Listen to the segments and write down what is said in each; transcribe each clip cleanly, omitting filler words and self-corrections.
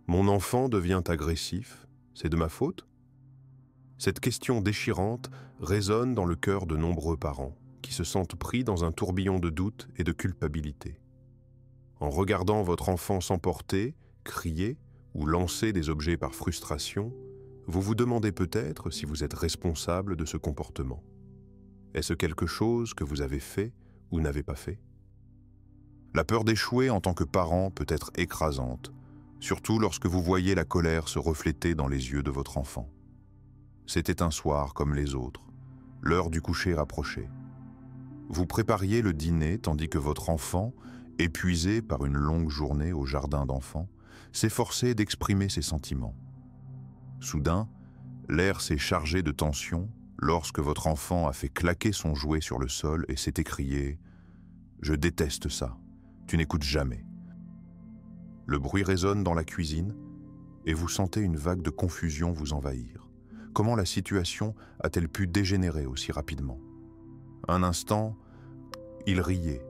Mon enfant devient agressif, c'est de ma faute? Cette question déchirante résonne dans le cœur de nombreux parents qui se sentent pris dans un tourbillon de doute et de culpabilité. En regardant votre enfant s'emporter, crier ou lancer des objets par frustration, vous vous demandez peut-être si vous êtes responsable de ce comportement. Est-ce quelque chose que vous avez fait ou n'avez pas fait? La peur d'échouer en tant que parent peut être écrasante, surtout lorsque vous voyez la colère se refléter dans les yeux de votre enfant. C'était un soir comme les autres, l'heure du coucher rapprochait. Vous prépariez le dîner tandis que votre enfant, épuisé par une longue journée au jardin d'enfants, s'efforçait d'exprimer ses sentiments. Soudain, l'air s'est chargé de tension lorsque votre enfant a fait claquer son jouet sur le sol et s'est écrié « Je déteste ça, tu n'écoutes jamais ». Le bruit résonne dans la cuisine et vous sentez une vague de confusion vous envahir. Comment la situation a-t-elle pu dégénérer aussi rapidement? Un instant, il riait.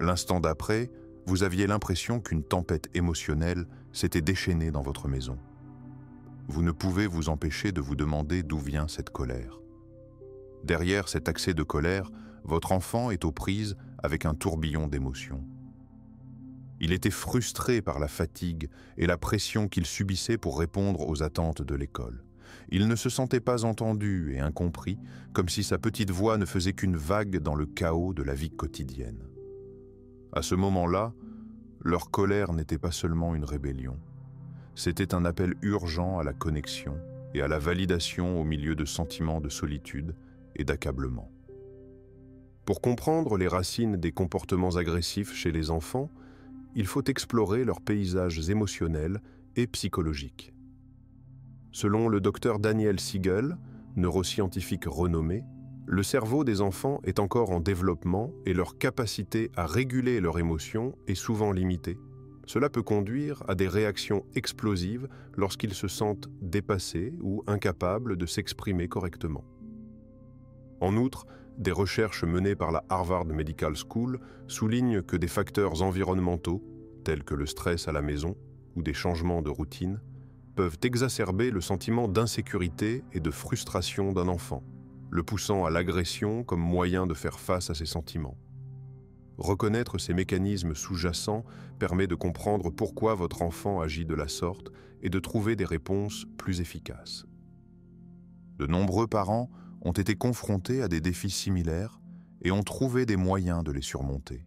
L'instant d'après, vous aviez l'impression qu'une tempête émotionnelle s'était déchaînée dans votre maison. Vous ne pouvez vous empêcher de vous demander d'où vient cette colère. Derrière cet accès de colère, votre enfant est aux prises avec un tourbillon d'émotions. Il était frustré par la fatigue et la pression qu'il subissait pour répondre aux attentes de l'école. Il ne se sentait pas entendu et incompris, comme si sa petite voix ne faisait qu'une vague dans le chaos de la vie quotidienne. À ce moment-là, leur colère n'était pas seulement une rébellion. C'était un appel urgent à la connexion et à la validation au milieu de sentiments de solitude et d'accablement. Pour comprendre les racines des comportements agressifs chez les enfants, il faut explorer leurs paysages émotionnels et psychologiques. Selon le docteur Daniel Siegel, neuroscientifique renommé, le cerveau des enfants est encore en développement et leur capacité à réguler leurs émotions est souvent limitée. Cela peut conduire à des réactions explosives lorsqu'ils se sentent dépassés ou incapables de s'exprimer correctement. En outre, des recherches menées par la Harvard Medical School soulignent que des facteurs environnementaux, tels que le stress à la maison ou des changements de routine, peuvent exacerber le sentiment d'insécurité et de frustration d'un enfant, le poussant à l'agression comme moyen de faire face à ses sentiments. Reconnaître ces mécanismes sous-jacents permet de comprendre pourquoi votre enfant agit de la sorte et de trouver des réponses plus efficaces. De nombreux parents ont été confrontés à des défis similaires et ont trouvé des moyens de les surmonter.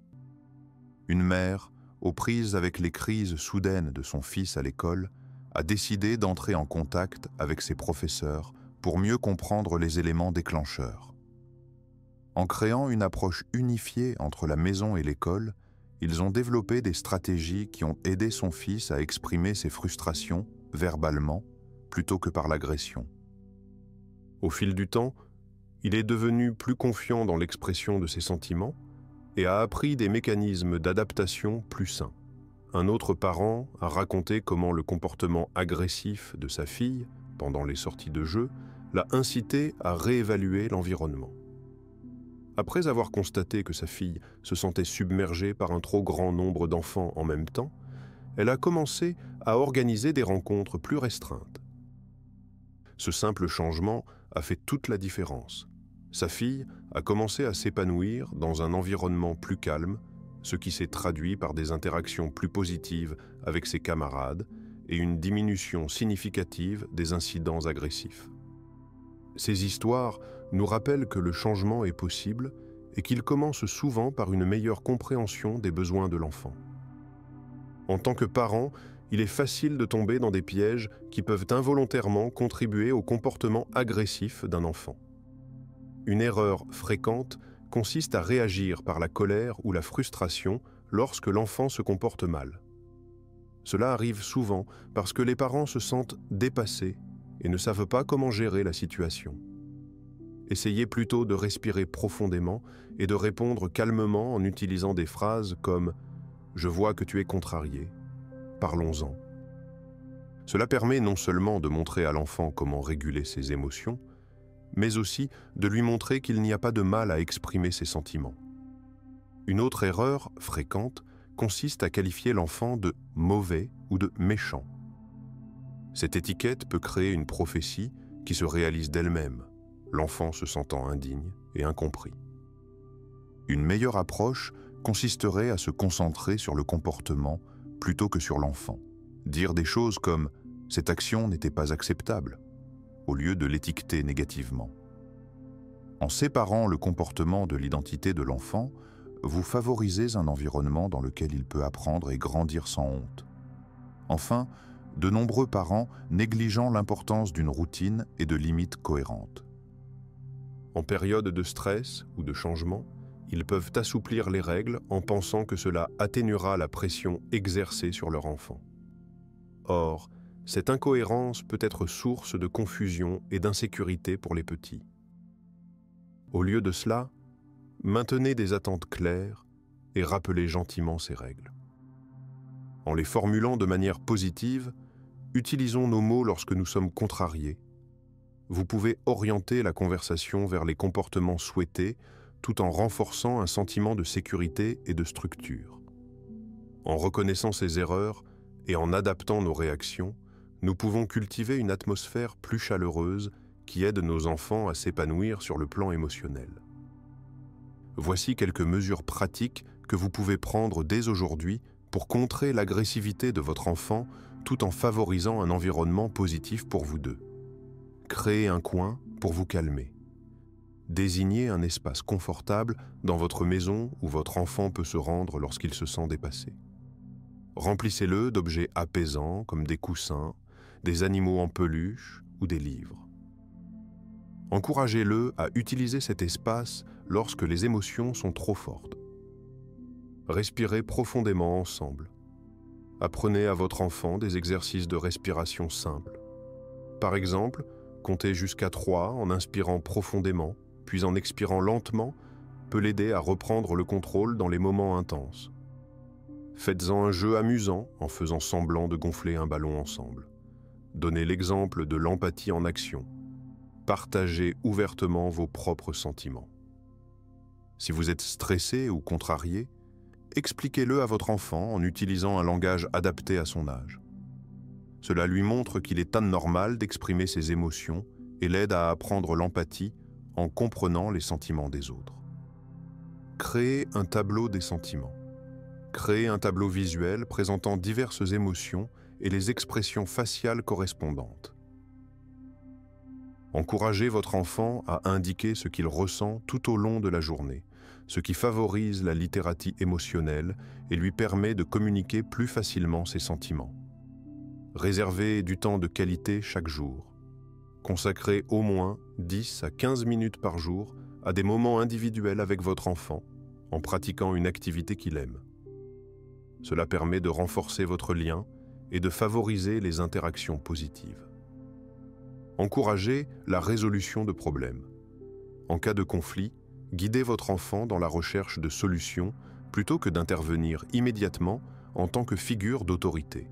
Une mère, aux prises avec les crises soudaines de son fils à l'école, a décidé d'entrer en contact avec ses professeurs pour mieux comprendre les éléments déclencheurs. En créant une approche unifiée entre la maison et l'école, ils ont développé des stratégies qui ont aidé son fils à exprimer ses frustrations verbalement plutôt que par l'agression. Au fil du temps, il est devenu plus confiant dans l'expression de ses sentiments et a appris des mécanismes d'adaptation plus sains. Un autre parent a raconté comment le comportement agressif de sa fille, pendant les sorties de jeu, l'a incité à réévaluer l'environnement. Après avoir constaté que sa fille se sentait submergée par un trop grand nombre d'enfants en même temps, elle a commencé à organiser des rencontres plus restreintes. Ce simple changement a fait toute la différence. Sa fille a commencé à s'épanouir dans un environnement plus calme, ce qui s'est traduit par des interactions plus positives avec ses camarades et une diminution significative des incidents agressifs. Ces histoires nous rappellent que le changement est possible et qu'il commence souvent par une meilleure compréhension des besoins de l'enfant. En tant que parent, il est facile de tomber dans des pièges qui peuvent involontairement contribuer au comportement agressif d'un enfant. Une erreur fréquente consiste à réagir par la colère ou la frustration lorsque l'enfant se comporte mal. Cela arrive souvent parce que les parents se sentent dépassés et ne savent pas comment gérer la situation. Essayez plutôt de respirer profondément et de répondre calmement en utilisant des phrases comme « Je vois que tu es contrarié, parlons-en ». Cela permet non seulement de montrer à l'enfant comment réguler ses émotions, mais aussi de lui montrer qu'il n'y a pas de mal à exprimer ses sentiments. Une autre erreur fréquente consiste à qualifier l'enfant de mauvais ou de méchant. Cette étiquette peut créer une prophétie qui se réalise d'elle-même, l'enfant se sentant indigne et incompris. Une meilleure approche consisterait à se concentrer sur le comportement plutôt que sur l'enfant. Dire des choses comme « cette action n'était pas acceptable » au lieu de l'étiqueter négativement. En séparant le comportement de l'identité de l'enfant, vous favorisez un environnement dans lequel il peut apprendre et grandir sans honte. Enfin, de nombreux parents négligeant l'importance d'une routine et de limites cohérentes. En période de stress ou de changement, ils peuvent assouplir les règles en pensant que cela atténuera la pression exercée sur leur enfant. Or, cette incohérence peut être source de confusion et d'insécurité pour les petits. Au lieu de cela, maintenez des attentes claires et rappelez gentiment ces règles. En les formulant de manière positive, utilisons nos mots lorsque nous sommes contrariés. Vous pouvez orienter la conversation vers les comportements souhaités tout en renforçant un sentiment de sécurité et de structure. En reconnaissant ces erreurs et en adaptant nos réactions, nous pouvons cultiver une atmosphère plus chaleureuse qui aide nos enfants à s'épanouir sur le plan émotionnel. Voici quelques mesures pratiques que vous pouvez prendre dès aujourd'hui pour contrer l'agressivité de votre enfant tout en favorisant un environnement positif pour vous deux. Créez un coin pour vous calmer. Désignez un espace confortable dans votre maison où votre enfant peut se rendre lorsqu'il se sent dépassé. Remplissez-le d'objets apaisants comme des coussins, des animaux en peluche ou des livres. Encouragez-le à utiliser cet espace lorsque les émotions sont trop fortes. Respirez profondément ensemble. Apprenez à votre enfant des exercices de respiration simples. Par exemple, compter jusqu'à 3 en inspirant profondément, puis en expirant lentement, peut l'aider à reprendre le contrôle dans les moments intenses. Faites-en un jeu amusant en faisant semblant de gonfler un ballon ensemble. Donnez l'exemple de l'empathie en action. Partagez ouvertement vos propres sentiments. Si vous êtes stressé ou contrarié, expliquez-le à votre enfant en utilisant un langage adapté à son âge. Cela lui montre qu'il est anormal d'exprimer ses émotions et l'aide à apprendre l'empathie en comprenant les sentiments des autres. Créez un tableau des sentiments. Créez un tableau visuel présentant diverses émotions et les expressions faciales correspondantes. Encouragez votre enfant à indiquer ce qu'il ressent tout au long de la journée, ce qui favorise la littératie émotionnelle et lui permet de communiquer plus facilement ses sentiments. Réservez du temps de qualité chaque jour. Consacrez au moins 10 à 15 minutes par jour à des moments individuels avec votre enfant, en pratiquant une activité qu'il aime. Cela permet de renforcer votre lien et de favoriser les interactions positives. Encouragez la résolution de problèmes. En cas de conflit, guidez votre enfant dans la recherche de solutions plutôt que d'intervenir immédiatement en tant que figure d'autorité.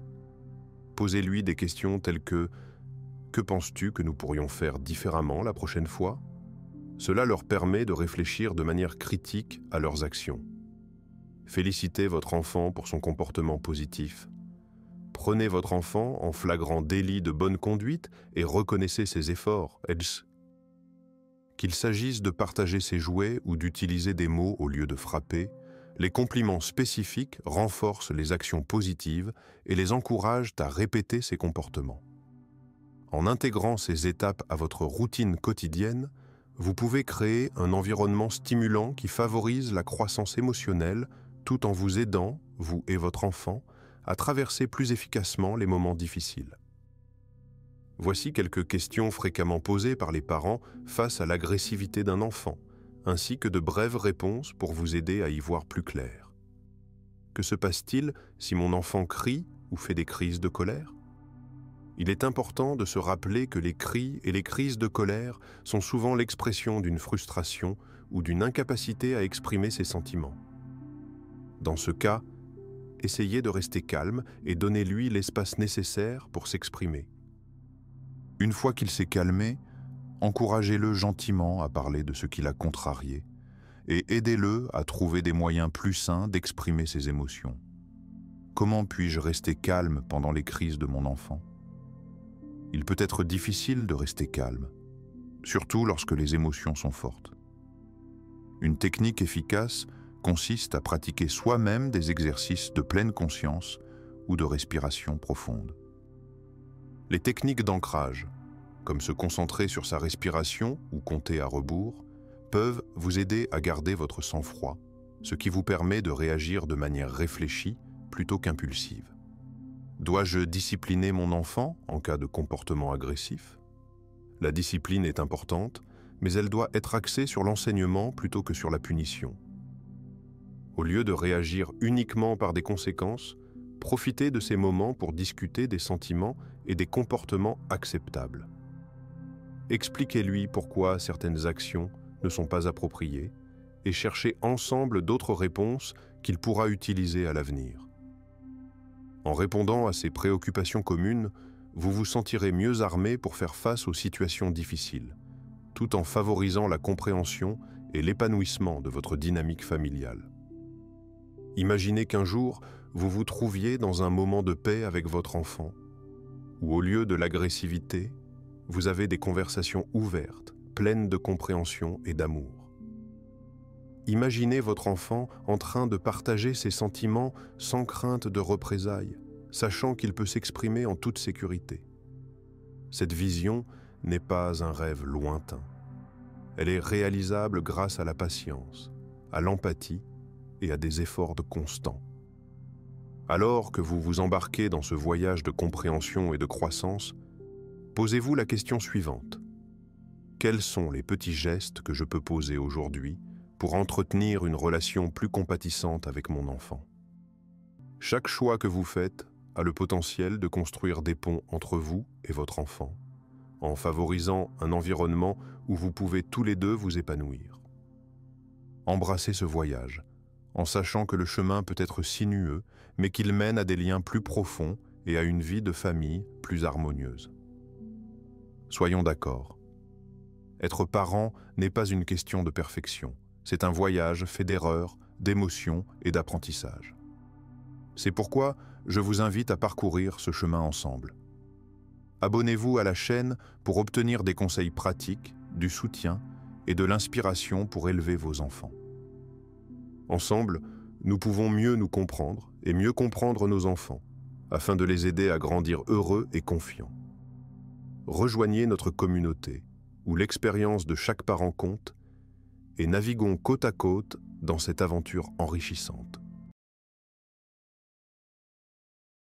Posez-lui des questions telles que « Que penses-tu que nous pourrions faire différemment la prochaine fois ?» Cela leur permet de réfléchir de manière critique à leurs actions. Félicitez votre enfant pour son comportement positif. Prenez votre enfant en flagrant délit de bonne conduite et reconnaissez ses efforts. Qu'il s'agisse de partager ses jouets ou d'utiliser des mots au lieu de frapper, les compliments spécifiques renforcent les actions positives et les encouragent à répéter ces comportements. En intégrant ces étapes à votre routine quotidienne, vous pouvez créer un environnement stimulant qui favorise la croissance émotionnelle tout en vous aidant, vous et votre enfant, à traverser plus efficacement les moments difficiles. Voici quelques questions fréquemment posées par les parents face à l'agressivité d'un enfant, ainsi que de brèves réponses pour vous aider à y voir plus clair. Que se passe-t-il si mon enfant crie ou fait des crises de colère ? Il est important de se rappeler que les cris et les crises de colère sont souvent l'expression d'une frustration ou d'une incapacité à exprimer ses sentiments. Dans ce cas, essayez de rester calme et donnez-lui l'espace nécessaire pour s'exprimer. Une fois qu'il s'est calmé, encouragez-le gentiment à parler de ce qui l'a contrarié et aidez-le à trouver des moyens plus sains d'exprimer ses émotions. Comment puis-je rester calme pendant les crises de mon enfant ? il peut être difficile de rester calme, surtout lorsque les émotions sont fortes. Une technique efficace consiste à pratiquer soi-même des exercices de pleine conscience ou de respiration profonde. Les techniques d'ancrage, comme se concentrer sur sa respiration ou compter à rebours, peuvent vous aider à garder votre sang-froid, ce qui vous permet de réagir de manière réfléchie plutôt qu'impulsive. Dois-je discipliner mon enfant en cas de comportement agressif? La discipline est importante, mais elle doit être axée sur l'enseignement plutôt que sur la punition. Au lieu de réagir uniquement par des conséquences, profitez de ces moments pour discuter des sentiments et des comportements acceptables. Expliquez-lui pourquoi certaines actions ne sont pas appropriées et cherchez ensemble d'autres réponses qu'il pourra utiliser à l'avenir. En répondant à ces préoccupations communes, vous vous sentirez mieux armé pour faire face aux situations difficiles, tout en favorisant la compréhension et l'épanouissement de votre dynamique familiale. Imaginez qu'un jour, vous vous trouviez dans un moment de paix avec votre enfant, où au lieu de l'agressivité, vous avez des conversations ouvertes, pleines de compréhension et d'amour. Imaginez votre enfant en train de partager ses sentiments sans crainte de représailles, sachant qu'il peut s'exprimer en toute sécurité. Cette vision n'est pas un rêve lointain. Elle est réalisable grâce à la patience, à l'empathie et à des efforts constants. Alors que vous vous embarquez dans ce voyage de compréhension et de croissance, posez-vous la question suivante. Quels sont les petits gestes que je peux poser aujourd'hui pour entretenir une relation plus compatissante avec mon enfant? Chaque choix que vous faites a le potentiel de construire des ponts entre vous et votre enfant, en favorisant un environnement où vous pouvez tous les deux vous épanouir. Embrassez ce voyage, en sachant que le chemin peut être sinueux, mais qu'il mène à des liens plus profonds et à une vie de famille plus harmonieuse. Soyons d'accord. Être parent n'est pas une question de perfection. C'est un voyage fait d'erreurs, d'émotions et d'apprentissage. C'est pourquoi je vous invite à parcourir ce chemin ensemble. Abonnez-vous à la chaîne pour obtenir des conseils pratiques, du soutien et de l'inspiration pour élever vos enfants. Ensemble, nous pouvons mieux nous comprendre et mieux comprendre nos enfants, afin de les aider à grandir heureux et confiants. Rejoignez notre communauté, où l'expérience de chaque parent compte, et naviguons côte à côte dans cette aventure enrichissante.